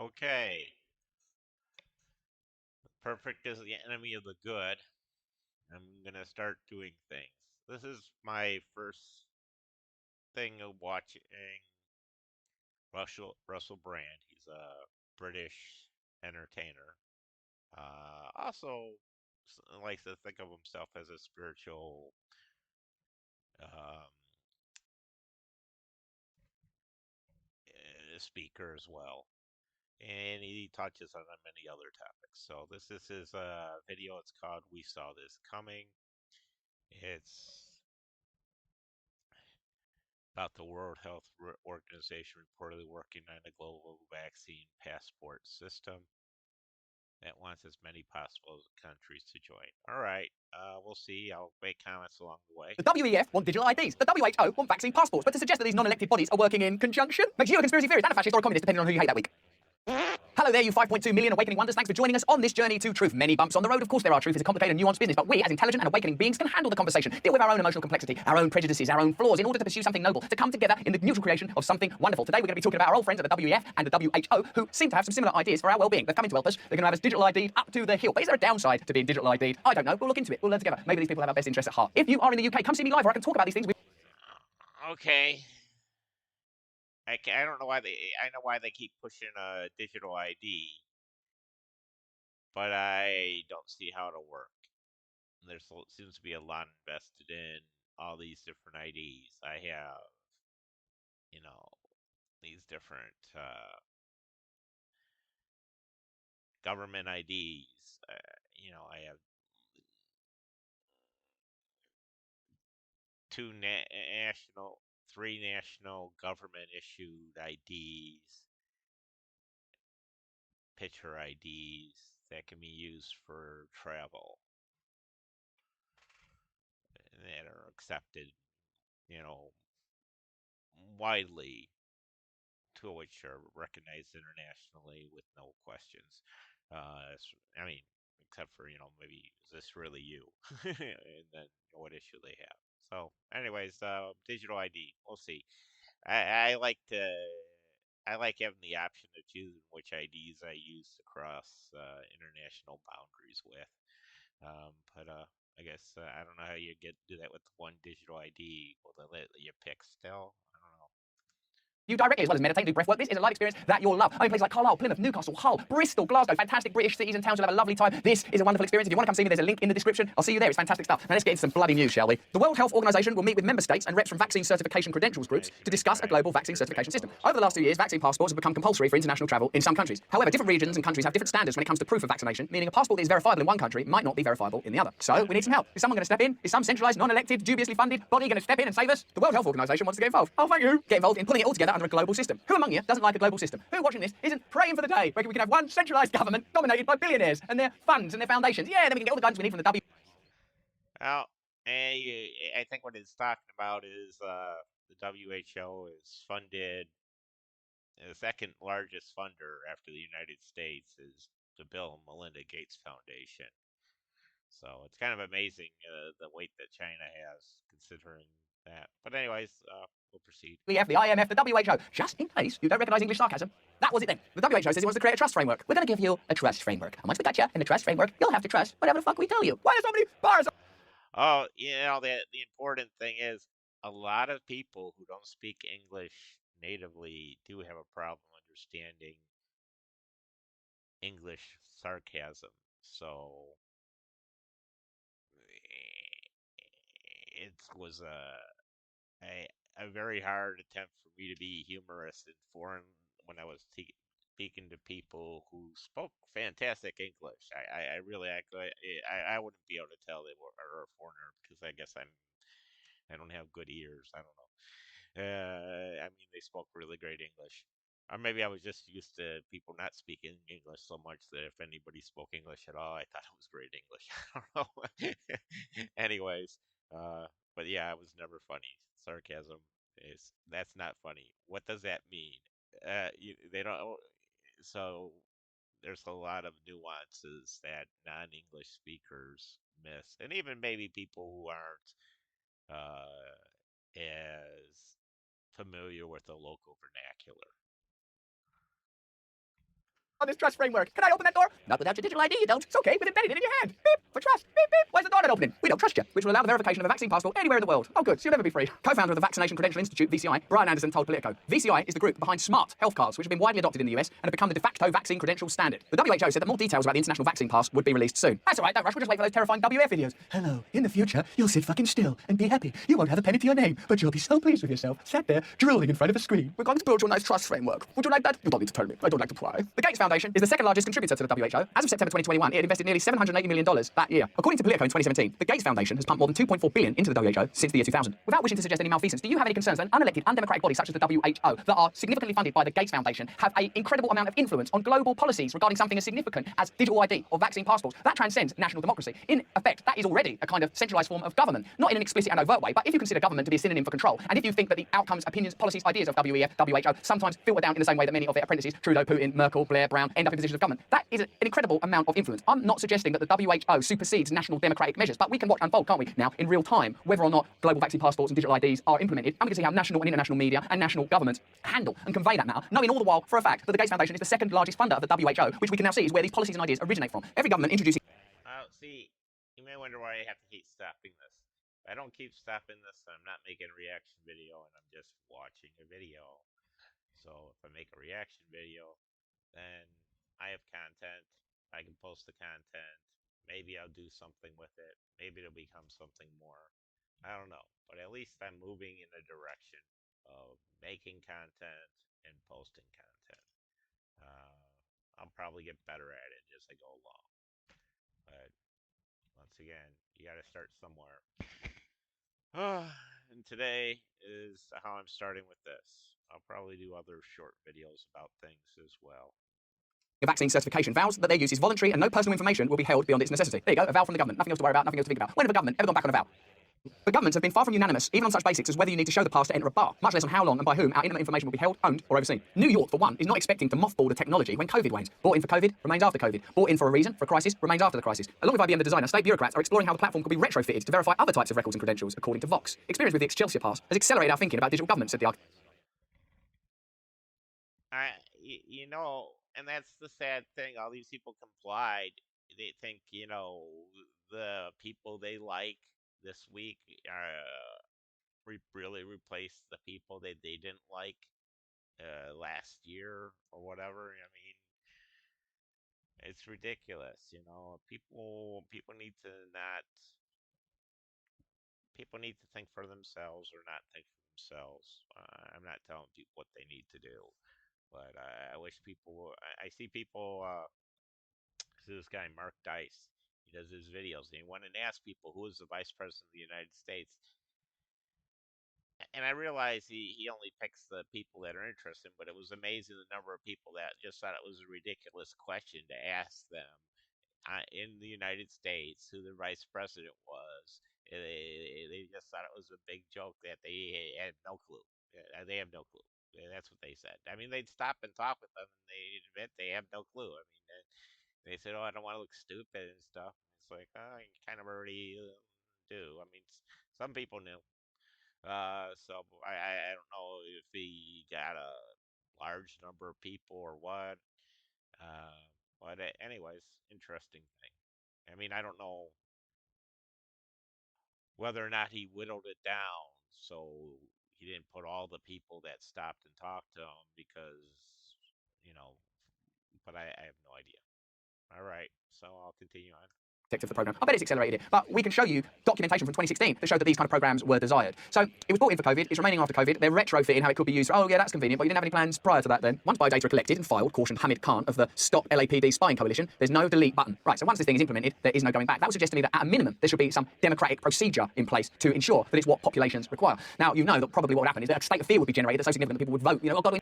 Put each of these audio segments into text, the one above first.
Okay. Perfect is the enemy of the good. I'm gonna start doing things. This is my first thing of watching Russell Brand. He's a British entertainer. Also likes to think of himself as a spiritual um, speaker as well. And he touches on many other topics. So this is his video. It's called "We Saw This Coming." It's about the World Health Organization reportedly working on a global vaccine passport system that wants as many possible countries to join. All right, we'll see. I'll make comments along the way. The WEF want digital IDs. The WHO want vaccine passports. But to suggest that these non-elected bodies are working in conjunction makes you a conspiracy theorist and a fascist or a communist, depending on who you hate that week. Hello there, you 5.2 million awakening wonders. Thanks for joining us on this journey to truth. Many bumps on the road, of course there are. Truth is a complicated and nuanced business, but we, as intelligent and awakening beings, can handle the conversation, deal with our own emotional complexity, our own prejudices, our own flaws, in order to pursue something noble, to come together in the mutual creation of something wonderful. Today we're going to be talking about our old friends at the WEF and the WHO, who seem to have some similar ideas for our well-being. They've come in to help us. They're going to have us digital ID'd up to the hill. But is there a downside to being digital ID'd? I don't know. We'll look into it. We'll learn together. Maybe these people have our best interests at heart. If you are in the UK, come see me live where I can talk about these things with Okay. I don't know why I know why they keep pushing a digital ID, but I don't see how it'll work. There seems to be a lot invested in all these different IDs. I have, you know, these different government IDs. I have three national government issued IDs, picture IDs that can be used for travel that are accepted, you know, widely, to which are recognized internationally with no questions. I mean, except for maybe is this really you, and then what issue they have. So, anyways, digital ID. We'll see. I like to. I like having the option to choose which IDs I use to cross international boundaries with. But I guess I don't know how you do that with one digital ID. Will they let you pick still? I don't know. you directly, as well as meditate, do breath work. This is a live experience that you'll love. I'm in places like Carlisle, Plymouth, Newcastle, Hull, Bristol, Glasgow, fantastic British cities and towns. You'll have a lovely time. This is a wonderful experience. If you want to come see me, there's a link in the description. I'll see you there. It's fantastic stuff. Now let's get into some bloody news, shall we? The World Health Organization will meet with member states and reps from vaccine certification credentials groups to discuss a global vaccine certification system. Over the last 2 years, vaccine passports have become compulsory for international travel in some countries. However, different regions and countries have different standards when it comes to proof of vaccination, meaning a passport that is verifiable in one country might not be verifiable in the other. So we need some help. Is someone going to step in? Is some centralized, non-elected, dubiously funded body going to step in and save us? The World Health Organization wants to get involved. Oh, thank you. Get involved in pulling it all together under a global system. Who among you doesn't like a global system? Who watching this isn't praying for the day where we can have one centralised government dominated by billionaires and their funds and their foundations? Yeah, then we can get all the guidance we need from the W. Well, I think what it's talking about is the WHO is funded. The second largest funder after the United States is the Bill and Melinda Gates Foundation. So it's kind of amazing the weight that China has, considering that. But anyways, we'll proceed. We have the IMF, the WHO, just in case you don't recognise English sarcasm. That was it then. The WHO says it wants to create a trust framework. We're going to give you a trust framework. And once we got you in the trust framework, you'll have to trust whatever the fuck we tell you. Why are so many bars? Oh, the important thing is a lot of people who don't speak English natively do have a problem understanding English sarcasm. So it was a very hard attempt for me to be humorous and foreign when I was speaking to people who spoke fantastic English. I really I wouldn't be able to tell they were a foreigner because I don't have good ears. I don't know. I mean, they spoke really great English. Or maybe I was just used to people not speaking English so much that if anybody spoke English at all, I thought it was great English. I don't know. Anyways, but yeah, it was never funny. Sarcasm is that's not funny. What does that mean? They don't. So there's a lot of nuances that non-English speakers miss, and even maybe people who aren't as familiar with the local vernacular. on this trust framework. Can I open that door? Not without your digital ID, you don't. It's okay, with embedded in your hand. Beep, for trust. Beep, beep. Why is the door not opening? We don't trust you, which will allow the verification of a vaccine passport anywhere in the world. Oh, good, so you'll never be free. Co-founder of the Vaccination Credential Institute, VCI, Brian Anderson told Politico, VCI is the group behind smart health cards, which have been widely adopted in the US and have become the de facto vaccine credential standard. The WHO said that more details about the international vaccine pass would be released soon. That's all right, don't rush, we'll just wait for those terrifying WF videos. Hello, in the future, you'll sit fucking still and be happy. You won't have a penny to your name, but you'll be so pleased with yourself, sat there, drooling in front of a screen. We're going to build you a nice trust framework. Would you like that? You don't need to tell me. I don't like to pry. The Gates Foundation is the second largest contributor to the WHO. As of September 2021, it had invested nearly $780 million that year. According to Politico in 2017, the Gates Foundation has pumped more than $2.4 billion into the WHO since the year 2000. Without wishing to suggest any malfeasance, do you have any concerns that an unelected, undemocratic body such as the WHO, that are significantly funded by the Gates Foundation, have an incredible amount of influence on global policies regarding something as significant as digital ID or vaccine passports? That transcends national democracy. In effect, that is already a kind of centralised form of government, not in an explicit and overt way, but if you consider government to be a synonym for control, and if you think that the outcomes, opinions, policies, ideas of WEF, WHO sometimes filter down in the same way that many of their apprentices, Trudeau, Putin, Merkel, Blair, Brown, end up in positions of government, that is an incredible amount of influence. I'm not suggesting that the WHO supersedes national democratic measures, but we can watch unfold, can't we, now, in real time, whether or not global vaccine passports and digital IDs are implemented, and we can see how national and international media and national governments handle and convey that matter, knowing all the while, for a fact, that the Gates Foundation is the second largest funder of the WHO, which we can now see is where these policies and ideas originate from. Every government introducing... See, you may wonder why I have to keep stopping this. If I don't keep stopping this, I'm not making a reaction video and I'm just watching a video. So if I make a reaction video, then I have content. I can post the content. Maybe I'll do something with it. Maybe it'll become something more. I don't know. But at least I'm moving in a direction of making content and posting content. Uh, I'll probably get better at it as I go along. But once again, you got to start somewhere. And today is how I'm starting with this. I'll probably do other short videos about things as well. A vaccine certification vows that their use is voluntary and no personal information will be held beyond its necessity. There you go, a vow from the government. Nothing else to worry about, nothing else to think about. When have the government ever gone back on a vow? The governments have been far from unanimous, even on such basics as whether you need to show the pass to enter a bar, much less on how long and by whom our intimate information will be held, owned, or overseen. New York, for one, is not expecting to mothball the technology when COVID wanes. Bought in for COVID, remains after COVID. Bought in for a reason, for a crisis, remains after the crisis. Along with IBM, the designer, state bureaucrats are exploring how the platform could be retrofitted to verify other types of records and credentials, according to Vox. Experience with the Excelsior Pass has accelerated our thinking about digital government, said the architect. You know, and that's the sad thing. All these people complied. They think, the people they like this week really replaced the people that they didn't like last year or whatever. I mean, it's ridiculous. People need to not. People need to think for themselves or not think for themselves. I'm not telling people what they need to do, but I wish people. I see people. This guy Mark Dice. He does his videos, and he went and asked people who is the vice president of the United States. And I realize he only picks the people that are interested, but it was amazing the number of people that just thought it was a ridiculous question to ask them in the United States who the vice president was. They just thought it was a big joke that they had no clue. They have no clue. That's what they said. I mean, they'd stop and talk with them, and they admit they have no clue. I mean, they said, "Oh, I don't want to look stupid and stuff." It's like, oh, you kind of already do. I mean, some people knew. So I don't know if he got a large number of people or what. Uh, but anyways, interesting thing. I mean, I don't know whether or not he whittled it down so he didn't put all the people that stopped and talked to him because, you know, but I have no idea. All right, so I'll continue on. Of the program. I bet it's accelerated it, but we can show you documentation from 2016 that showed that these kind of programs were desired. So it was brought in for COVID, it's remaining after COVID, they're retrofitting how it could be used. Oh yeah, that's convenient, but you didn't have any plans prior to that then. Once biodata are collected and filed, cautioned Hamid Khan of the Stop LAPD Spying Coalition, there's no delete button. Right, so once this thing is implemented, there is no going back. That would suggest to me that at a minimum, there should be some democratic procedure in place to ensure that it's what populations require. Now, you know that probably what would happen is that a state of fear would be generated that's so significant that people would vote, oh, God,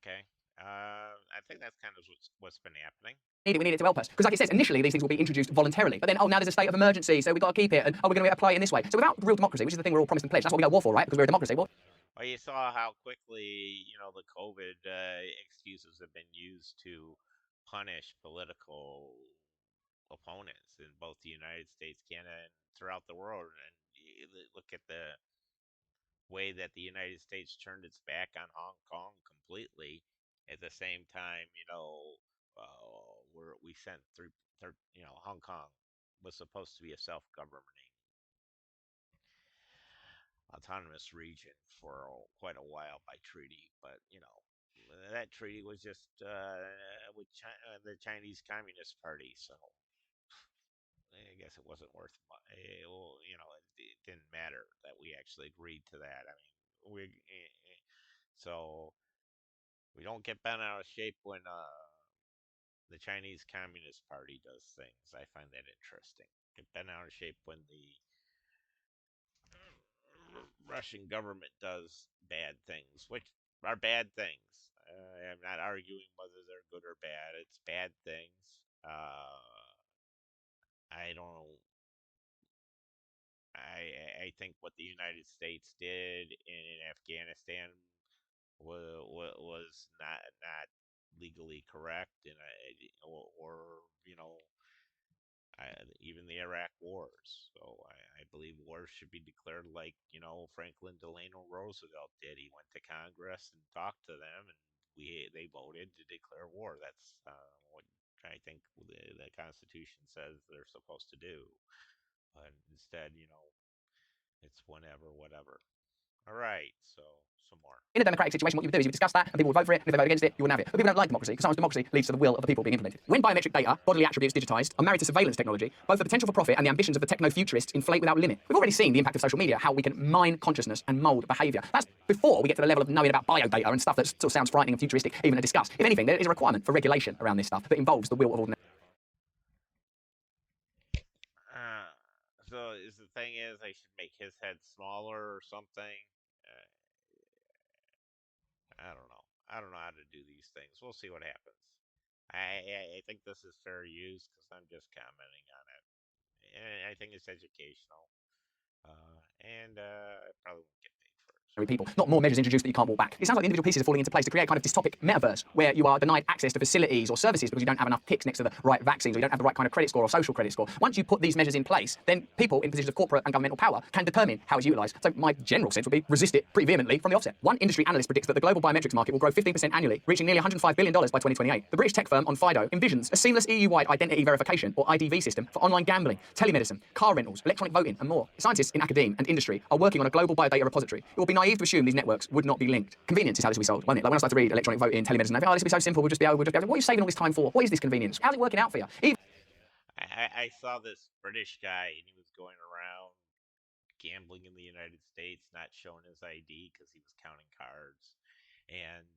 Okay. I think that's kind of what's been happening. We need it to help us. Because like it says, initially these things will be introduced voluntarily. But then, oh, now there's a state of emergency, so we've got to keep it. And, oh, we're going to apply it in this way. So without real democracy, which is the thing we're all promised and pledged, that's what we go to war for, right? Because we're a democracy. Well, you saw how quickly, the COVID excuses have been used to punish political opponents in both the United States, Canada, and throughout the world. And you look at way that the United States turned its back on Hong Kong completely. At the same time, we sent Hong Kong was supposed to be a self-governing autonomous region for quite a while by treaty, but that treaty was just with the Chinese Communist Party, so I guess it wasn't worth. It didn't matter that we actually agreed to that. I mean, so we don't get bent out of shape when the Chinese Communist Party does things. I find that interesting. Get bent out of shape when the Russian government does bad things, which are bad things. I'm not arguing whether they're good or bad. It's bad things. I don't. I think what the United States did in Afghanistan was not legally correct, and or I, even the Iraq wars. So I believe wars should be declared like Franklin Delano Roosevelt did. He went to Congress and talked to them, and they voted to declare war. That's what I think the Constitution says they're supposed to do. But instead, it's whenever, whatever. All right, so some more. In a democratic situation, what you would do is you would discuss that, and people would vote for it, and if they vote against it, you wouldn't have it. But people don't like democracy, because sometimes democracy leads to the will of the people being implemented. When biometric data, bodily attributes digitized, are married to surveillance technology, both the potential for profit and the ambitions of the techno-futurists inflate without limit. We've already seen the impact of social media, how we can mine consciousness and mold behaviour. That's before we get to the level of knowing about biodata and stuff that sort of sounds frightening and futuristic, even to discuss. If anything, there is a requirement for regulation around this stuff that involves the will of ordinary. Uh, so is the thing is I should make his head smaller or something? Uh, I don't know. I don't know how to do these things. We'll see what happens. I think this is fair use because I'm just commenting on it. And I think it's educational. And I probably won't get paid for it. So. People, not more measures introduced that you can't walk back. It sounds like the individual pieces are falling into place to create a kind of dystopic metaverse where you are denied access to facilities or services because you don't have enough ticks next to the right vaccines or you don't have the right kind of credit score or social credit score. Once you put these measures in place, then people in positions of corporate and governmental power can determine how it's utilised. So my general sense would be resist it pretty vehemently from the offset. One industry analyst predicts that the global biometrics market will grow 15% annually, reaching nearly $105 billion by 2028. The British tech firm On Fido envisions a seamless EU-wide identity verification or IDV system for online gambling, telemedicine, car rentals, electronic voting and more. Scientists in academia and industry are working on a global biodata repository. It would be naive to assume these networks would not be linked. Convenience is how this will be sold, won't it? Like when I start to read electronic voting, telemedicine, I think, oh, this will be so simple, we'll just be able to, what are you saving all this time for? What is this convenience? How's it working out for you? I saw this British guy and he was going around gambling in the United States, not showing his ID because he was counting cards. And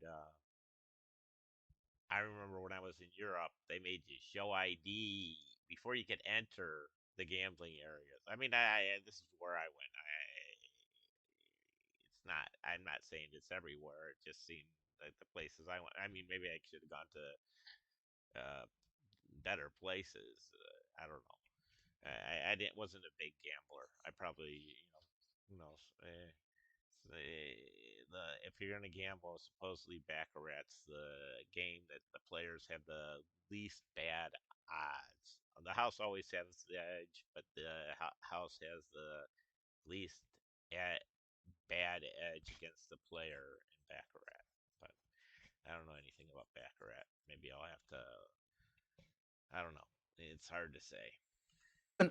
I remember when I was in Europe, they made you show ID before you could enter the gambling areas. I mean, this is where I went. It's not. I'm not saying it's everywhere. It just seemed like the places I went. I mean, maybe I should have gone to uh, better places. I don't know. I didn't wasn't a big gambler. I probably who knows. If you're gonna gamble, supposedly Baccarat's the game that the players have the least bad odds. The house always has the edge, but the house has the least bad edge against the player in Baccarat. But I don't know anything about Baccarat. Maybe I'll have to. I don't know. It's hard to say.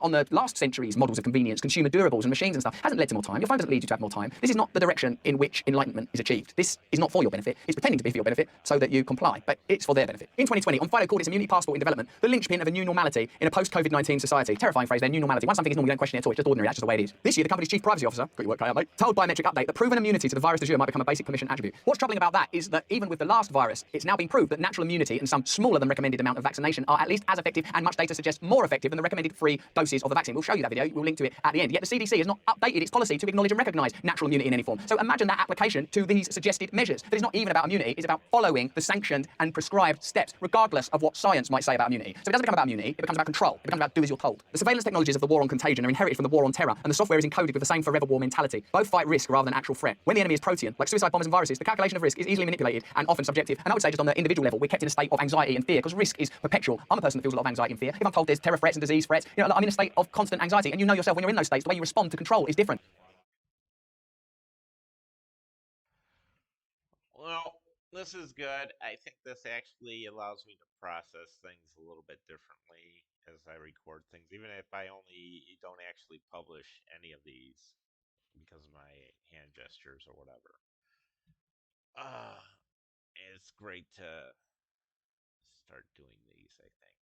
On the last century's models of convenience, consumer durables and machines and stuff hasn't led to more time. Your phone doesn't lead you to have more time. This is not the direction in which enlightenment is achieved. This is not for your benefit. It's pretending to be for your benefit so that you comply, but it's for their benefit. In 2020, On Fido called its immunity passport in development the linchpin of a new normality in a post-COVID-19 society. Terrifying phrase there, new normality. Once something is normal, you don't question it at all. It's just ordinary. That's just the way it is. This year, the company's chief privacy officer, got your work cut out, mate, told Biometric Update that proven immunity to the virus du jour might become a basic permission attribute. What's troubling about that is that even with the last virus, it's now been proved that natural immunity and some smaller than recommended amount of vaccination are at least as effective, and much data suggests more effective than the recommended free doses of the vaccine. We'll show you that video. We'll link to it at the end. Yet the CDC has not updated its policy to acknowledge and recognise natural immunity in any form. So imagine that application to these suggested measures. That is not even about immunity. It's about following the sanctioned and prescribed steps, regardless of what science might say about immunity. So it doesn't become about immunity. It becomes about control. It becomes about do as you're told. The surveillance technologies of the war on contagion are inherited from the war on terror, and the software is encoded with the same forever war mentality. Both fight risk rather than actual threat. When the enemy is protean, like suicide bombers and viruses, the calculation of risk is easily manipulated and often subjective. And I would say just on the individual level, we're kept in a state of anxiety and fear because risk is perpetual. I'm a person that feels a lot of anxiety and fear. If I'm told there's terror threats and disease threats, I'm in a state of constant anxiety. And you know yourself when you're in those states, the way you respond to control is different. Well, this is good. I think this actually allows me to process things a little bit differently as I record things, even if I only don't actually publish any of these because of my hand gestures or whatever. Uh, it's great to start doing these, I think.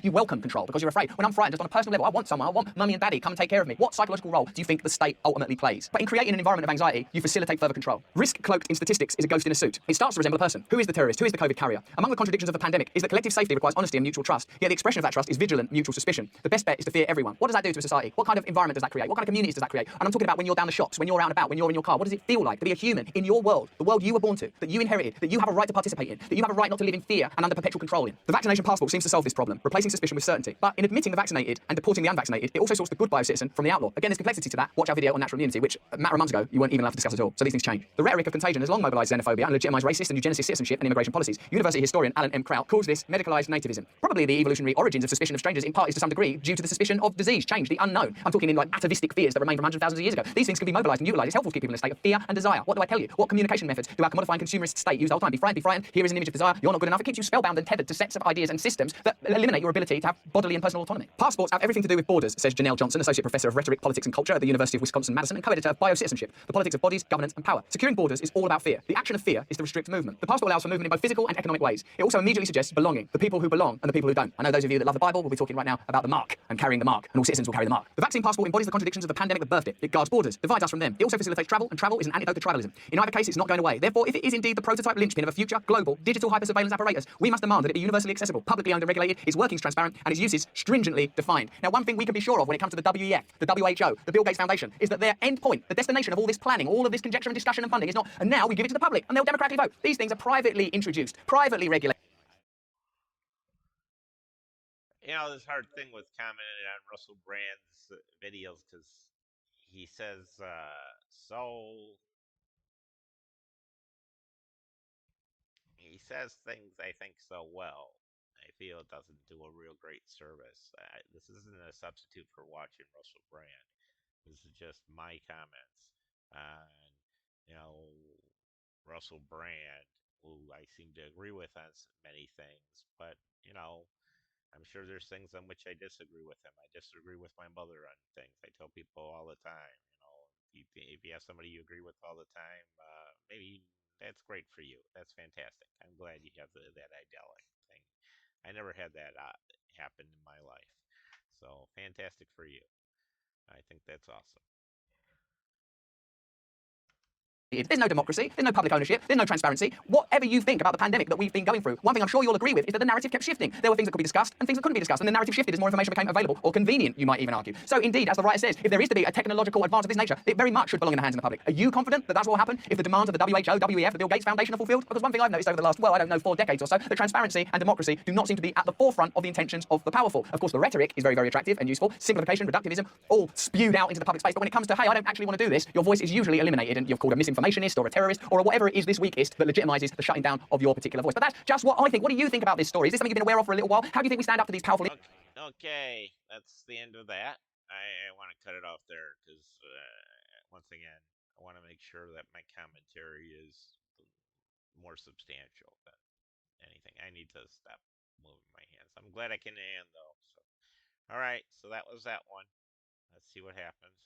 You welcome control because you're afraid. When I'm frightened, just on a personal level, I want someone. I want mummy and daddy come and take care of me. What psychological role do you think the state ultimately plays? But in creating an environment of anxiety, you facilitate further control. Risk cloaked in statistics is a ghost in a suit. It starts to resemble a person. Who is the terrorist? Who is the COVID carrier? Among the contradictions of the pandemic is that collective safety requires honesty and mutual trust. Yet the expression of that trust is vigilant mutual suspicion. The best bet is to fear everyone. What does that do to a society? What kind of environment does that create? What kind of communities does that create? And I'm talking about when you're down the shops, when you're out and about, when you're in your car. What does it feel like to be a human in your world, the world you were born to, that you inherited, that you have a right to participate in, that you have a right not to live in fear and under perpetual control in? The vaccination passport seems to solve this problem, replacing suspicion with certainty. But in admitting the vaccinated and deporting the unvaccinated, it also sorts the good biocitizen from the outlaw. Again, there's complexity to that. Watch our video on natural immunity, which a matter of months ago you weren't even allowed to discuss at all. So these things change. The rhetoric of contagion has long mobilised xenophobia and legitimised racist and eugenicist citizenship and immigration policies. University historian Alan M. Kraut calls this medicalised nativism. Probably the evolutionary origins of suspicion of strangers in part is to some degree due to the suspicion of disease, change, the unknown. I'm talking in like atavistic fears that remain from hundreds of thousands of years ago. These things can be mobilised and utilised. It's helpful to keep people in a state of fear and desire. What do I tell you? What communication methods do our commodifying consumerist state use the whole time? Be frightened, be frightened. Here is an image of desire. You're not good enough. It keeps you spellbound and tethered to sets of ideas and systems that eliminate your ability to have bodily and personal autonomy. Passports have everything to do with borders, says Janelle Johnson, Associate Professor of Rhetoric, Politics and Culture at the University of Wisconsin-Madison and co-editor of Biocitizenship, The Politics of Bodies, Governance and Power. Securing borders is all about fear. The action of fear is to restrict movement. The passport allows for movement in both physical and economic ways. It also immediately suggests belonging, the people who belong and the people who don't. I know those of you that love the Bible will be talking right now about the mark and carrying the mark, and all citizens will carry the mark. The vaccine passport embodies the contradictions of the pandemic that birthed it. It guards borders, divides us from them. It also facilitates travel, and travel is an antidote to tribalism. In either case, it's not going away. Therefore, if it is indeed the prototype linchpin of a future, global, digital hyper-surveillance apparatus, we must demand that it be universally accessible, publicly owned and regulated, its workings transparent, and its uses stringently defined. Now, one thing we can be sure of when it comes to the WEF, the WHO, the Bill Gates Foundation, is that their end point, the destination of all this planning, all of this conjecture and discussion and funding is not, and now we give it to the public, and they'll democratically vote. These things are privately introduced, privately regulated. This hard thing with commenting on Russell Brand's videos because he says so he says things I think so well. I feel it doesn't do a real great service. This isn't a substitute for watching Russell Brand. This is just my comments on, you know, Russell Brand, who I seem to agree with on many things, but you know, I'm sure there's things on which I disagree with him. I disagree with my mother on things. I tell people all the time, if you have somebody you agree with all the time, maybe that's great for you. That's fantastic. I'm glad you have that idyllic thing. I never had that happen in my life. So fantastic for you. I think that's awesome. There's no democracy, there's no public ownership, there's no transparency. Whatever you think about the pandemic that we've been going through, one thing I'm sure you'll agree with is that the narrative kept shifting. There were things that could be discussed and things that couldn't be discussed, and the narrative shifted as more information became available or convenient, you might even argue. So indeed, as the writer says, if there is to be a technological advance of this nature, it very much should belong in the hands of the public. Are you confident that that's what will happen if the demands of the WHO, WEF, the Bill Gates Foundation are fulfilled? Because one thing I've noticed over the last, well, I don't know, 4 decades or so, that transparency and democracy do not seem to be at the forefront of the intentions of the powerful. Of course, the rhetoric is very, very attractive and useful. Simplification, reductivism, all spewed out into the public space. But when it comes to, hey, I don't actually want to do this, your voice is usually eliminated and you're called a misinformationist or a terrorist or whatever it is this week is that legitimizes the shutting down of your particular voice. But that's just what I think. What do you think about this story? Is this something you've been aware of for a little while? How do you think we stand up to these powerful... Okay, okay, that's the end of that. I want to cut it off there because, once again, I want to make sure that my commentary is more substantial than anything. I need to stop moving my hands. I'm glad I can hand though. So, all right, so that was that one. Let's see what happens.